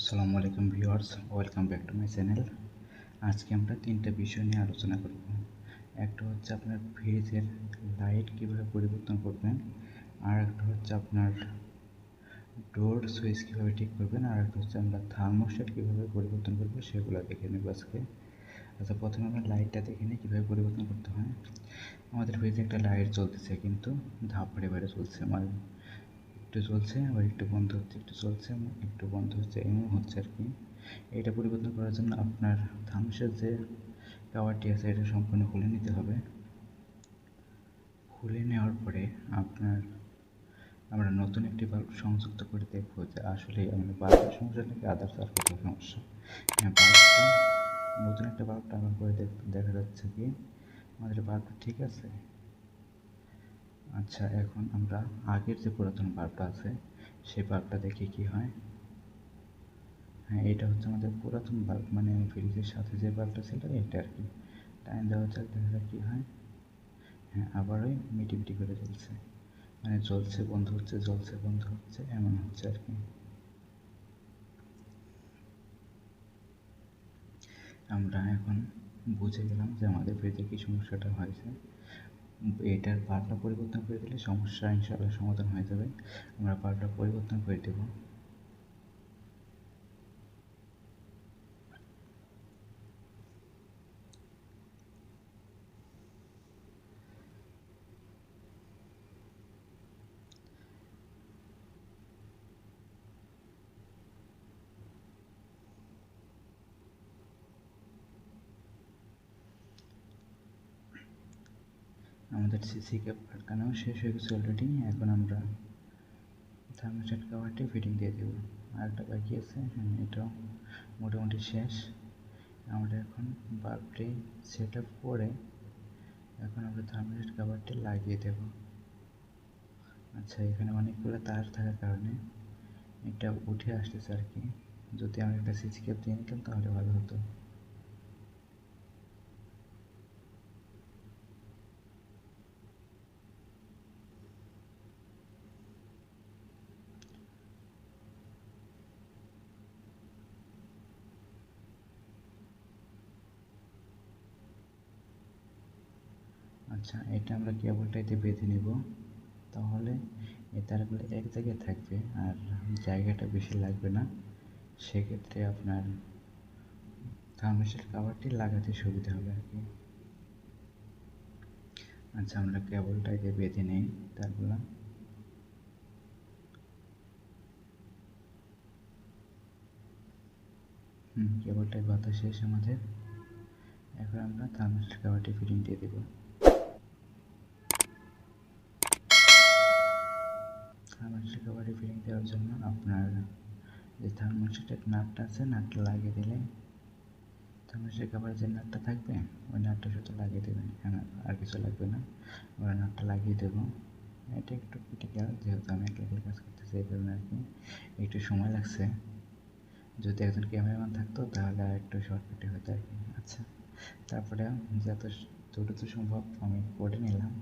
আসসালামু আলাইকুম viewers, welcome back to my channel. আজকে আমরা তিনটা বিষয় নিয়ে আলোচনা করব। একটা হচ্ছে আপনার ফ্রিজের লাইট কীভাবে পরিবর্তন করবেন, আর একটা হচ্ছে আপনার ডোর সুইচ কীভাবে ঠিক করবেন, আর একটা হচ্ছে আমরা থার্মোস্ট্যাট কীভাবে পরিবর্তন করবো সেগুলো দেখে নেব আজকে। আচ্ছা, প্রথমে আমরা লাইটটা দেখে নিই কীভাবে পরিবর্তন করতে হয়। আমাদের ফ্রিজে একটা লাইট জ্বলতেছে, কিন্তু ধাপ বাড়ে বাড়ে চলছে, মানে একটু চলছে আবার একটু বন্ধ হচ্ছে, একটু চলছে একটু বন্ধ হচ্ছে, এমন হচ্ছে আর কি। এটা পরিবর্তন করার জন্য আপনার থার্মোস্ট্যাট যে কভারটি আছে এটা সম্পূর্ণ খুলে নিতে হবে। খুলে নেওয়ার পরে আমরা নতুন একটি বাল্ব সংযুক্ত করে দেখবো যে আসলে আমাদের বাল্বের সমস্যা নাকি আদার্স আর কোথাও সমস্যা। হ্যাঁ, বাল্বটা নতুন একটা বাল্ব টাঙানোর পরে দেখা যাচ্ছে কি আমাদের বাল্বটা ঠিক আছে। আচ্ছা, এখন আমরা আগের যে পুরাতন বাল্বটা আছে সেই বাল্বটা দেখি কি হয়। হ্যাঁ, এটা হচ্ছে আমাদের পুরাতন বাল্ব, মানে ফ্রিজের সাথে যে বাল্বটা ছিল এটা আর কি। টাইম দেওয়া যাক, দেখা যাক কী হয়। হ্যাঁ, আবার ওই মিটি করে জ্বলছে, মানে জ্বলছে বন্ধ হচ্ছে, জ্বলছে বন্ধ হচ্ছে, এমন হচ্ছে আর কি। আমরা এখন বুঝে গেলাম যে আমাদের ফ্রিজে কী সমস্যাটা হয়েছে। এটার বাল্বটা পরিবর্তন করে দিলে সমস্যা ইনশাআল্লাহ সমাধান হয়ে যাবে। আমরা বাল্বটা পরিবর্তন করে দেবো। আমাদের সিসি ক্যাপ আটকানো শেষ হয়ে গেছে অলরেডি। এখন আমরা থার্মোস্ট্যাট কভারটি ফিটিং দিয়ে দেব। আরেকটা বাকি আছে, হ্যাঁ এটাও মোটামুটি শেষ। আমরা এখন বাল্বটি সেট আপ করে এখন আমরা থার্মোস্ট্যাট কভারটি লাগিয়ে দেব। আচ্ছা, এখানে অনেকগুলো তার থাকার কারণে এটা উঠে আসতেছে আর কি। যদি আমি একটা সিসি ক্যাপ দিয়ে নিতাম তাহলে ভালো হতো। আচ্ছা, এটা আমরা কেবলটাইতে বেঁধে নেব, তাহলে এই তারগুলো এক জায়গায় থাকবে আর জায়গাটা বেশি লাগবে না। সেক্ষেত্রে আপনার থার্মোস্ট্যাট কভারটি লাগাতে সুবিধা হবে আর কি। আচ্ছা, আমরা কেবলটাকে বেঁধে নেই তারগুলো। কেবলটাই বাতা শেষ আমাদের। এখন আমরা থার্মোস্ট্যাট কভারটি ফিটিং দিয়ে দেব। থার্মোস্ট্যাট কভারটি ফিটিং দেওয়ার জন্য আপনার যে থার্মোস্ট্যাটের নাটটা আছে নাটটা লাগিয়ে দিলে থার্মোস্ট্যাট কভারের যে নাটটা থাকবে ওই নাটটা শুধু লাগিয়ে দেবেন, আর কিছু লাগবে না। আমরা নাটটা লাগিয়ে দেবো। এটা একটু ক্রিটিক্যাল, যেহেতু আমি একলা কাজ করতেছি এই কারণে আর কি একটু সময় লাগছে। যদি একজন ক্যামেরাম্যান থাকতো তাহলে আর একটু শর্টকাটে হতো আর কি। আচ্ছা, তারপরে যত দ্রুত সম্ভব আমি করে নিলাম।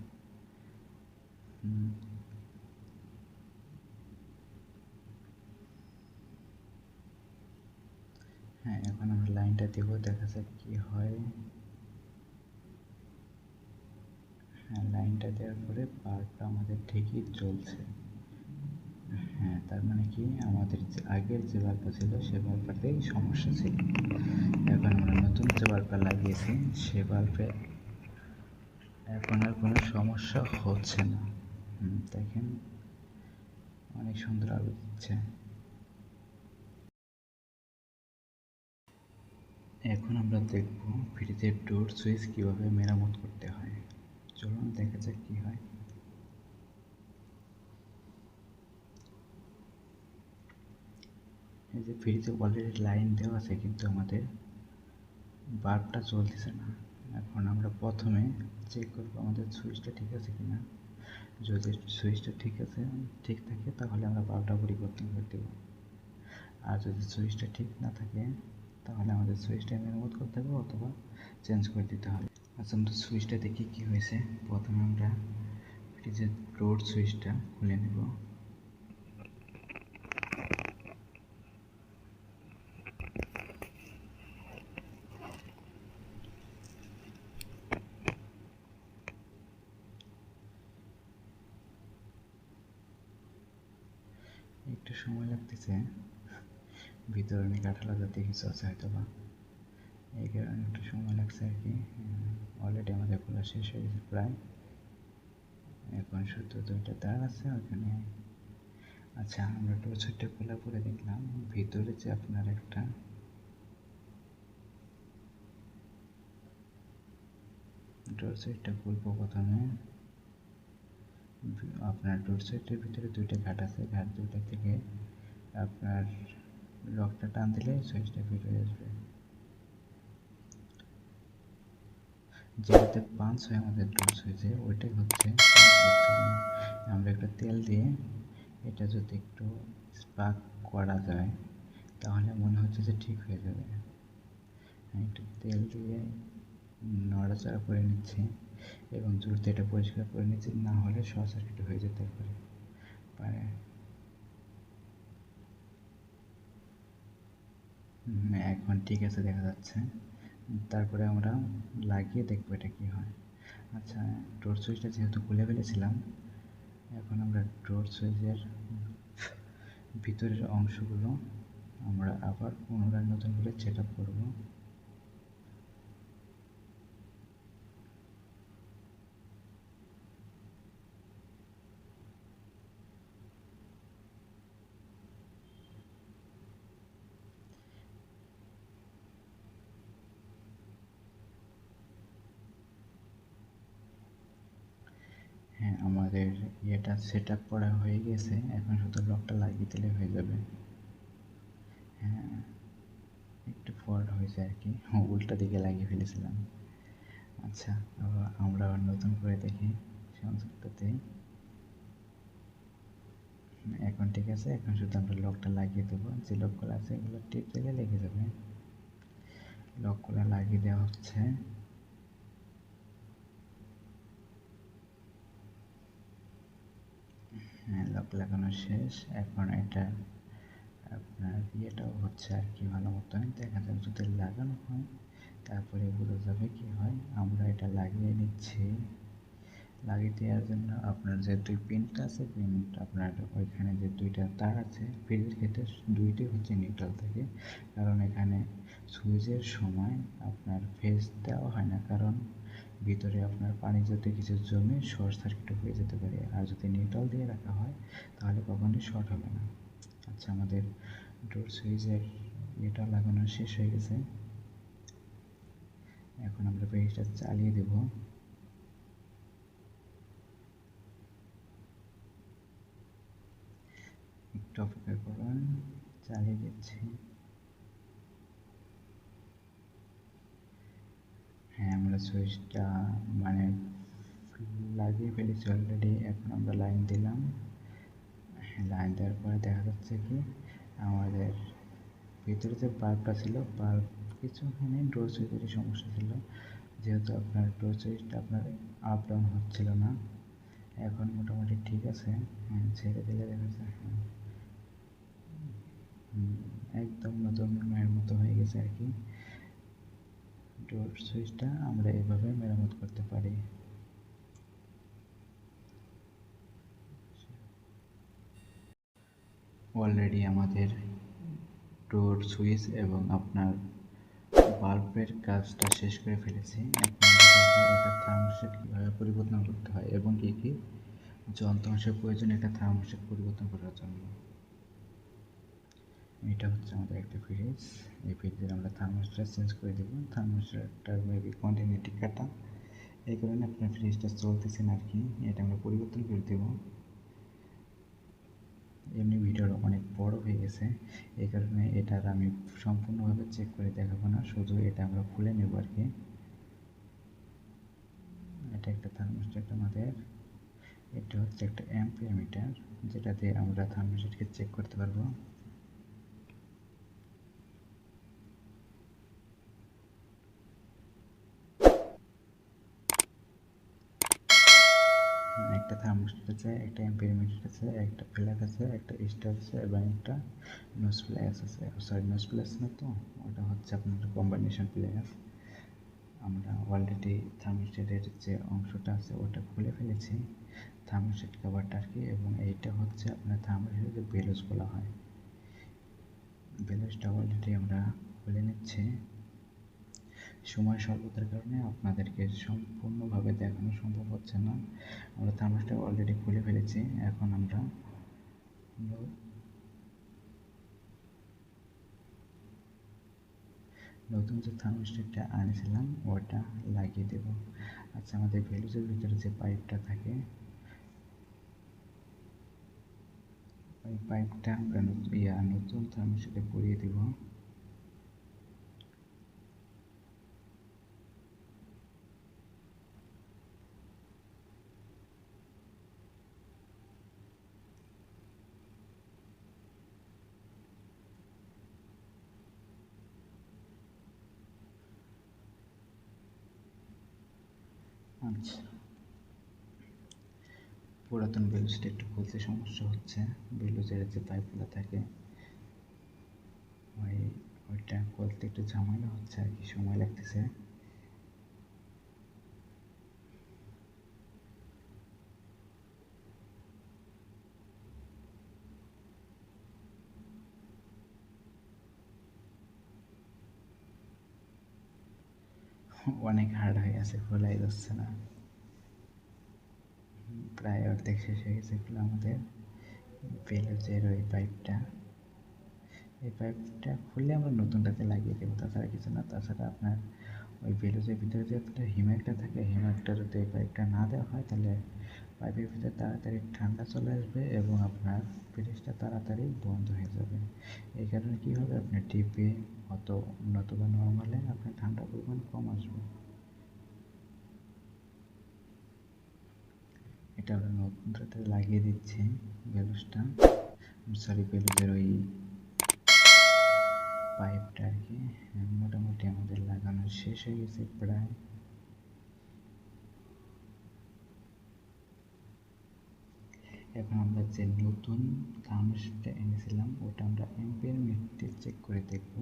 হ্যাঁ, এখন আমরা লাইনটা দেবো, দেখা যাক কি হয়। হ্যাঁ, লাইনটা দেওয়ার পরে বাল্বটা আমাদের ঠিকই জ্বলছে। হ্যাঁ, তার মানে কি আমাদের যে আগের যে বাল্বটা ছিল সে বাল্বটাতেই সমস্যা ছিল। এখন আমরা নতুন যে বাল্বটা লাগিয়েছি সে বাল্বে এখন আর কোনো সমস্যা হচ্ছে না। দেখেন অনেক সুন্দর আলো দিচ্ছে। এখন আমরা দেখব ফ্রিজের ডোর সুইচ কীভাবে মেরামত করতে হয়। চলুন দেখা যাক কী হয়। এই যে ফ্রিজে অলরেডি লাইন দেওয়া আছে, কিন্তু আমাদের বাল্বটা জ্বলতেছে না। এখন আমরা প্রথমে চেক করবো আমাদের সুইচটা ঠিক আছে কিনা। যদি সুইচটা ঠিক থাকে তাহলে আমরা বাল্বটা পরিবর্তন করে দেবো। আর যদি সুইচটা ঠিক না থাকে তাহলে আমাদের সুইচটা মেরামত করতে হবে অথবা চেঞ্জ করে দিতে হবে। আচ্ছা, আমরা সুইচটা দেখি কী হয়েছে। প্রথমে আমরা ফ্রিজের ডোর সুইচটা খুলে নেব। সময় লাগতেছে, ভিতরে অনেক আঠালো জাতীয় কিছু আছে হয়তো বা, এই কারণে একটু সময় লাগছে আর কি। অলরেডি আমাদের খোলা শেষ হয়ে গেছে প্রায়, এখন শুধু 2টা তার আছে ওখানে। আচ্ছা, আমরা টর্চটা খোলা পরে দেখলাম ভিতরে যে আপনার একটা টর্চটা খুলবো প্রথমে। আপনার টর্চের ভিতরে 2টা ঘাট আছে, ঘাট 2টা থেকে আপনার লকটা টান দিলে সুইচটা ফিট হয়ে আসবে। যেটাতে পাঞ্চ হয় আমাদের টর্চ সুইচে, ওইটাই হচ্ছে আমরা একটু তেল দিয়ে এটা যদি একটু স্পার্ক করা যায় তাহলে মনে হচ্ছে যে ঠিক হয়ে যাবে। একটু তেল দিয়ে নড়াচড়া করে নিচ্ছি এবং জোরতে এটা পরিষ্কার করে নিচ্ছি, না হলে শর্ট সার্কিট হয়ে যেতে পারে। এখন ঠিক আছে দেখা যাচ্ছে। তারপরে আমরা লাগিয়ে দেখবো এটা কি হয়। আচ্ছা, টর্চ সুইচটা যেহেতু খুলে ফেলেছিলাম, এখন আমরা টর্চ সুইচের ভিতরের অংশগুলো আমরা আবার পুনরায় নতুন করে সেট আপ করবো। হ্যাঁ, আমাদের ইয়েটা সেট আপ করা হয়ে গেছে, এখন শুধু লকটা লাগিয়ে দিলে হয়ে যাবে। হ্যাঁ, একটু ফল্ট হয়েছে আর কি, উল্টা দিকে লাগিয়ে ফেলেছিলাম। আচ্ছা, আমরা নতুন করে দেখি সংযোগটাতে। এখন ঠিক আছে, এখন শুধু আমরা লকটা লাগিয়ে দেবো। যে লকগুলো আছে এগুলো টিপ দিলে লেগে যাবে। লকগুলো লাগিয়ে দেওয়া হচ্ছে। হ্যাঁ, লক লাগানো শেষ। এখন এটা আপনার ইয়েটাও হচ্ছে আর কি, ভালো মতন দেখা যাক। যদি লাগানো হয় তারপরে বোঝা যাবে কি হয়। আমরা এটা লাগিয়ে নিচ্ছি। লাগিয়ে দেওয়ার জন্য আপনার যে 2 পিনটা আছে, পিনটা আপনার ওইখানে যে 2টা তার আছে ফ্রিজের ক্ষেত্রে 2টি হচ্ছে নিউট্রাল থাকে, কারণ এখানে সুইচের সময় আপনার ফেজ দেওয়া হয় না, কারণ ভিতরে আপনার পানি যদি কিছু জমে শর্ট সার্কিট হয়ে যেতে পারে। আর যদি নিউট্রাল দিয়ে রাখা হয় তাহলে কখনোই শর্ট হবে না। আচ্ছা, আমাদের ডোর সুইচের এটা লাগানো শেষ হয়ে গেছে। এখন আমরা পেজটা চালিয়ে দেব। একটু অপেক্ষা করুন, চালিয়ে দিচ্ছি। হ্যাঁ, আমরা সুইচটা মানে লাগিয়ে ফেলেছি অলরেডি। এখন আমরা লাইন দিলাম। লাইন দেওয়ার পরে দেখা যাচ্ছে কি আমাদের ভিতরে যে বাল্বটা ছিল, বাল্ব কিছুখানি ডোর সুইচেরই সমস্যা ছিল, যেহেতু আপনার ডোর সুইচটা আপনার আপ ডাউন হচ্ছিল না। এখন মোটামুটি ঠিক আছে। হ্যাঁ, ছেড়ে দিলে দেখা যায় একদম নতুনের মতো হয়ে গেছে আর কি। ডোর সুইচটা আমরা এভাবে মেরামত করতে পারি। অলরেডি আমাদের ডোর সুইচ এবং আপনার বাল্বের কাজটা শেষ করে ফেলেছি। এখন একটা থার্মোস্ট্যাট কীভাবে পরিবর্তন করতে হয় এবং কী কী যন্ত্রাংশের প্রয়োজন একটা থার্মোস্ট্যাট পরিবর্তন করার জন্য। এটা হচ্ছে আমাদের একটা ফ্রিজ। এই ফ্রিজের আমরা থার্মোস্ট্যাট চেঞ্জ করে দেবো। থার্মোস্ট্যাটটার মেবি কন্টিনিউটি কাটা, এই কারণে আপনার ফ্রিজটা চলতেছে না আর কি। এটা আমরা পরিবর্তন করে দেবো। এমনি ভিডিওটা অনেক বড় হয়ে গেছে, এই কারণে এটার আমি সম্পূর্ণভাবে চেক করে দেখাবো না, শুধু এটা আমরা খুলে নেব আর কি। এটা একটা থার্মোস্ট্যাট আমাদের। এটা হচ্ছে একটা অ্যাম্পিয়ার মিটার, যেটা দিয়ে আমরা থার্মোস্ট্যাটকে চেক করতে পারবো। একটা থার্মোস্ট্যাট আছে, একটা অ্যাম্পিয়ার মিটার আছে, একটা ফ্ল্যাগ আছে, একটা স্টার আছে এবং একটা নোজ প্লাস আছে। সরি, নোজ প্লাস না, তো ওটা হচ্ছে আপনার কম্বিনেশন প্লাস। আমরা অলরেডি থার্মোস্ট্যাটের যে অংশটা আছে ওটা খুলে ফেলেছি, থার্মোস্ট্যাট কভারটা আর কি। এবং এইটা হচ্ছে আপনার থার্মোস্ট্যাটের বেলুস বলা হয়। বেলুসটা অলরেডি আমরা খুলে নিচ্ছি। সময় স্বল্পতার কারণে আপনাদেরকে সম্পূর্ণভাবে দেখানো সম্ভব হচ্ছে না। আমরা থার্মোস্ট্যাট অলরেডি খুলে ফেলেছি। এখন আমরা নতুন যে থার্মোস্ট্যাটটা আনিয়েছিলাম ওটা লাগিয়ে দেব। আচ্ছা, আমাদের ভেলুজের ভিতরে যে পাইপটা থাকে ওই পাইপটা আমরা নতুন থার্মোস্ট্যাটে পরিয়ে দেব। আচ্ছা, পুরাতন বেলুজটা একটু খুলতে সমস্যা হচ্ছে। বেলুজের যে পাইপগুলো থাকে ওইটা খুলতে একটু ঝামেলা হচ্ছে আর কি, সময় লাগতেছে। অনেক হার্ড হয়ে আছে, খোলাই যাচ্ছে না। প্রায় অর্ধেক শেষ হয়ে গেছে খোলা আমাদের বেলুজের ওই পাইপটা। এই পাইপটা খুললে আমরা নতুনটাতে লাগিয়ে দেবো, তাছাড়া কিছু না। তাছাড়া আপনার ওই বেলুজের ভিতরে যে আপনার হিমাকটা থাকে, হিমাকটা যদি এই পাইপটা না দেওয়া হয় তাহলে পাইপের ভিতরে তাড়াতাড়ি ঠান্ডা চলে আসবে এবং আপনার ফ্রিজটা তাড়াতাড়ি বন্ধ হয়ে যাবে। এই কারণে কী হবে, আপনার ডিপে নতুবা নর্মালে আপনার ঠান্ডার পরিমাণ কম আসবে। এটা আমরা নতুনটাতে লাগিয়ে দিচ্ছি বেলুজটা, সরি বেলুজের ওই পাইপটা আর কি। মোটামুটি আমাদের লাগানো শেষ হয়ে গেছে প্রায়। এখন আমরা যে নতুন থার্মোস্ট্যাটটা এনেছিলাম ওটা আমরা অ্যাম্পিয়ার মিটারে চেক করে দেখব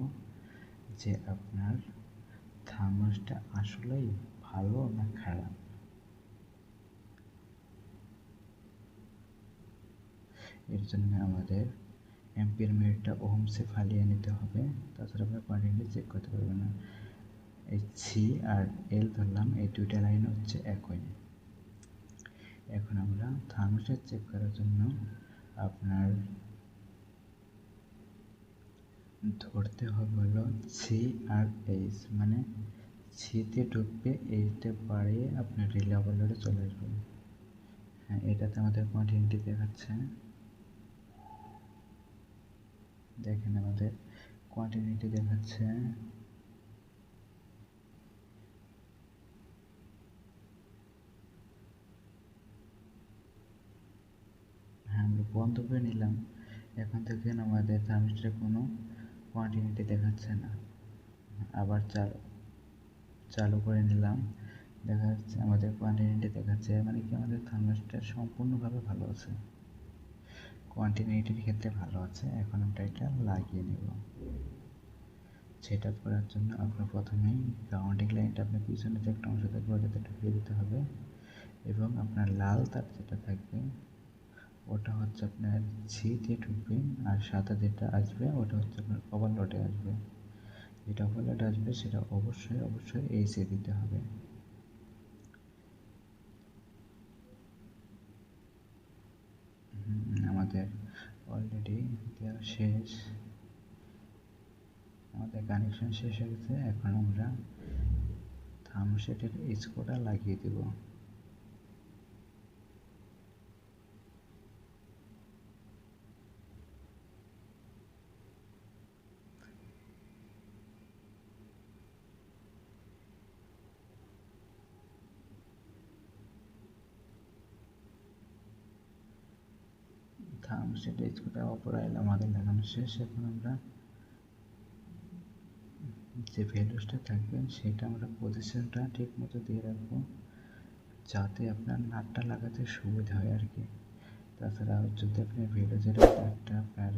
যে আপনার থার্মোস্ট্যাট আসলেই ভালো না খারাপ। এর জন্য আমাদের অ্যাম্পিয়ার মিটারটা ওহমসে ফালিয়ে নিতে হবে, তাছাড়া আপনার কোয়ান্টিটি চেক করতে পারবেন না। এই সি আর এল ধরলাম, এই দুইটা লাইন হচ্ছে একই। এখন আমরা থার্মোস্ট্যাট চেক করার জন্য আপনার ধরতে হবে হলো সি আর এইচ, মানে সিতে ঢুকবে, এইচটা বাড়িয়ে আপনার রিলে ওভারলোডে চলে আসবে। হ্যাঁ, এটাতে আমাদের কোয়ান্টিটি দেখাচ্ছে, দেখেন আমাদের কোয়ান্টিটি দেখাচ্ছে। হ্যাঁ, আমরা বন্ধ করে নিলাম। এখন দেখেন আমাদের থার্মোস্ট্যাটে কোনো কোয়ান্টিটি দেখাচ্ছে না। আবার চালু করে নিলাম, দেখা যাচ্ছে আমাদের কোয়ান্টিটি দেখাচ্ছে, মানে কি আমাদের থার্মোস্ট্যাট সম্পূর্ণভাবে ভালো আছে, কোয়ান্টিটির ক্ষেত্রে ভালো আছে। এখন আমরা এটা লাগিয়ে নেব। সেট আপ করার জন্য আপনার প্রথমেই গ্রাউন্ডিং লাইনটা আপনার পিছনে যে একটা অংশ থাকবে ওটাতে ঢুকিয়ে দিতে হবে এবং আপনার লাল তার যেটা থাকবে ওটা হচ্ছে আপনার সি দিয়ে ঢুকবে, আর সাদা যেটা আসবে ওটা হচ্ছে আপনার ওভারলোডে আসবে। যেটা ওভারলোডে আসবে সেটা অবশ্যই এইচে দিতে হবে। আমাদের অলরেডি দেওয়া শেষ, আমাদের কানেকশন শেষ হয়ে গেছে। এখন আমরা থার্মোস্ট্যাটের স্ক্রুটা লাগিয়ে দেব। থার্মোস্ট্যাটের স্ক্রুটা অপর আমাদের লাগানো শেষ। এখন আমরা যে ভ্যালুসটা থাকবে সেটা আমরা পজিশনটা ঠিক মতো দিয়ে রাখবো যাতে আপনার নাটটা লাগাতে সুবিধা হয় আর কি। তাছাড়া যদি আপনার ভ্যালুজের একটা আপনার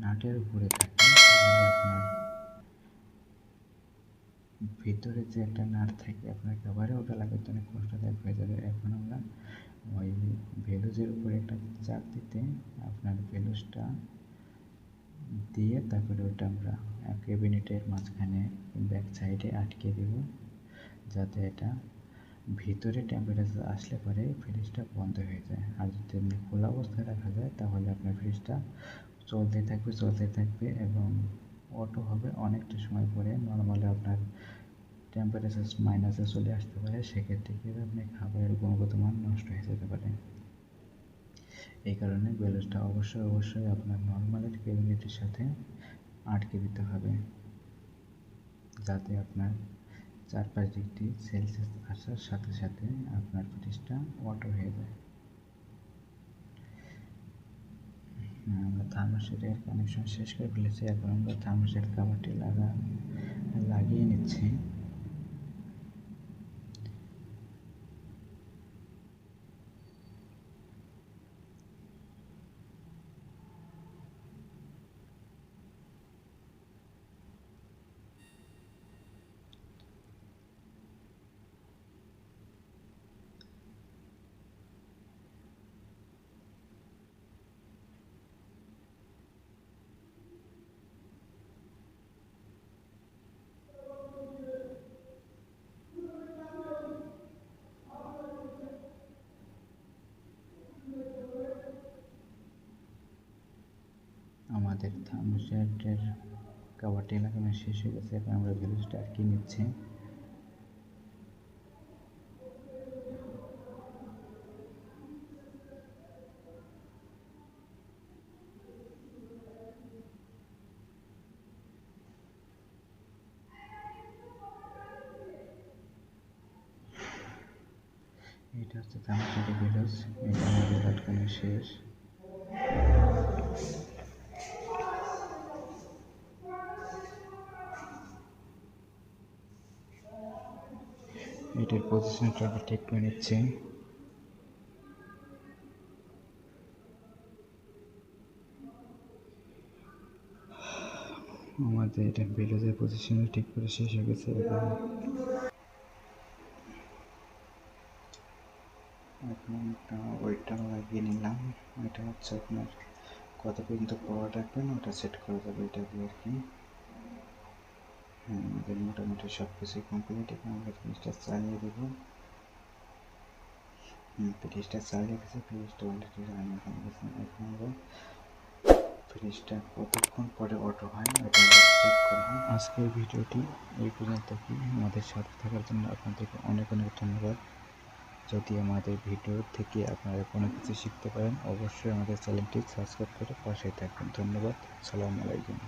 নাটের উপরে থাকে তাহলে আপনার ভিতরে যে একটা নাট থাকে আপনার কভারে, ওটা লাগাতে অনেক কষ্টদায়ক হয়ে যাবে। এখন আমরা ওই ভেলুজের উপরে একটা চাপ দিতে আপনার ভেলুজটা দিয়ে তারপরে ওটা আমরা ক্যাবিনেটের মাঝখানে কিংবা এক সাইডে আটকে দেব, যাতে এটা ভিতরে টেম্পারেচার আসলে পরে ফ্রিজটা বন্ধ হয়ে যায়। আর যদি এমনি খোলা অবস্থায় রাখা যায় তাহলে আপনার ফ্রিজটা চলতে থাকবে এবং অটো হবে। অনেকটা সময় পরে নর্মালি আপনার টেম্পারেচার মাইনাসে চলে আসতে পারে, সেক্ষেত্রে কি হবে, আপনার খাবারের গুণগত মান নষ্ট হয়ে যেতে পারে। এই কারণে বেলুসটা অবশ্যই আপনার নর্মালের ক্যাবিনেটের সাথে আটকে দিতে হবে, যাতে আপনার 4-5 ডিগ্রি সেলসিয়াস আসার সাথে সাথে আপনার ফ্রিজটা অটো হয়ে যায়। আমরা থার্মোস্ট্যাটের কানেকশন শেষ করে ফেলেছি। এখন আমরা থার্মোস্ট্যাট কভারটি লাগিয়ে নিচ্ছি। আমাদের থার্মোস্ট্যাটের কভারটি লাগানো শেষ হয়ে গেছে। এখন আমরা ভেলুজটা আটকে নিচ্ছি। এটা হচ্ছে থার্মোস্ট্যাটের ভেলুজ, এটা আমাদের আটকানো শেষ। এটার পজিশনটা আমরা ঠিক করে নিচ্ছি। আমাদের এটা ভেলুজের পজিশন ঠিক করে শেষ হয়ে গেছে। এখন একটা ওইটা লাগিয়ে নিলাম। এটা হচ্ছে আপনার কত পর্যন্ত পাওয়ার রাখবেন ওটা সেট করা যাবে এটা দিয়ে আর কি। হ্যাঁ, আমাদের মোটামুটি সব কিছুই কমপ্লিট। এখন আমরা ফ্রিজটা চালিয়ে দেবো। ফ্রিজটা চালিয়ে গেছে, ফ্রিজটা অলরেডি রানিং হয়ে গেছে। এখন আমরা ফ্রিজটা কতক্ষণ পরে অটো হয় এটা আমরা চেক করব। আজকের ভিডিওটি এই পর্যন্ত কি। আমাদের সাথে থাকার জন্য আপনাদেরকে অনেক ধন্যবাদ। যদি আমাদের ভিডিও থেকে আপনারা কোনো কিছু শিখতে পারেন, অবশ্যই আমাদের চ্যানেলটি সাবস্ক্রাইব করে পাশে থাকবেন। ধন্যবাদ। আসসালামু আলাইকুম।